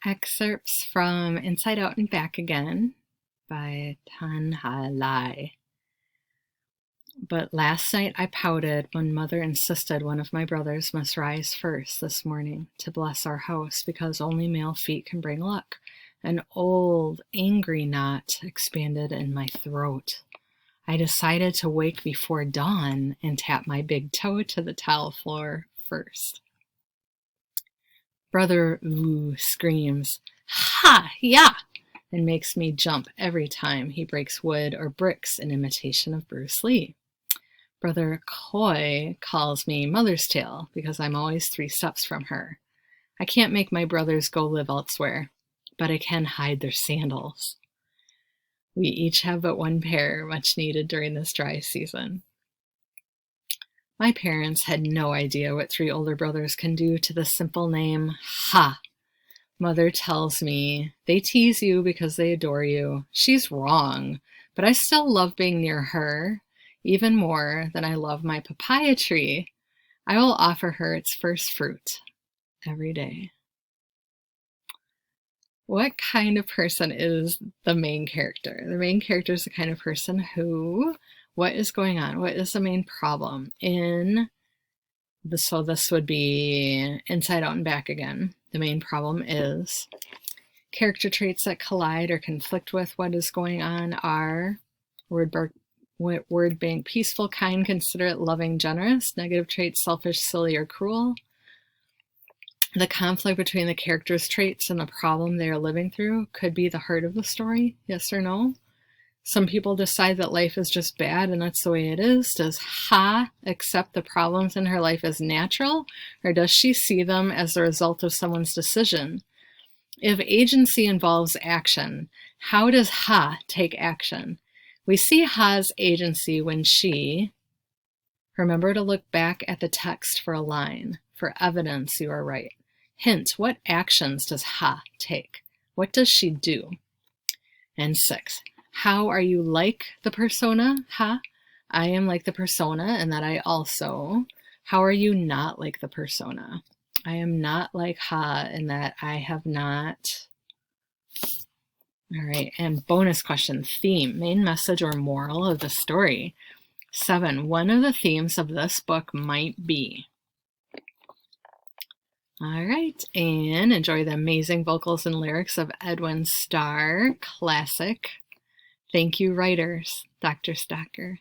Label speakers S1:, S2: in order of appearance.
S1: Excerpts from Inside Out and Back Again by Tan Ha Lai. But last night I pouted when Mother insisted one of my brothers must rise first this morning to bless our house because only male feet can bring luck. An old, angry knot expanded in my throat. I decided to wake before dawn and tap my big toe to the tile floor first. Brother Wu screams, "Ha! Ya!" and makes me jump every time he breaks wood or bricks in imitation of Bruce Lee. Brother Koi calls me Mother's Tale because I'm always 3 steps from her. I can't make my brothers go live elsewhere, but I can hide their sandals. We each have but 1 pair, much needed during this dry season. My parents had no idea what 3 older brothers can do to the simple name, Ha. Mother tells me, they tease you because they adore you. She's wrong, but I still love being near her, even more than I love my papaya tree. I will offer her its first fruit every day. What kind of person is the main character? The main character is the kind of person who, what is going on? What is the main problem so this would be Inside Out and Back Again. The main problem is character traits that collide or conflict with what is going on are word bank, peaceful, kind, considerate, loving, generous. Negative traits, selfish, silly, or cruel. The conflict between the character's traits and the problem they are living through could be the heart of the story, yes or no? Some people decide that life is just bad and that's the way it is. Does Ha accept the problems in her life as natural, or does she see them as the result of someone's decision? If agency involves action, how does Ha take action? We see Ha's agency when she, remember to look back at the text for a line, for evidence you are right. Hint, what actions does Ha take? What does she do? And 6, how are you like the persona, Ha? I am like the persona, and that I also. How are you not like the persona? I am not like Ha in that I have not. All right, and bonus question, theme, main message or moral of the story. 7, one of the themes of this book might be. All right, and enjoy the amazing vocals and lyrics of Edwin Starr, classic. Thank you, writers. Dr. Stacker.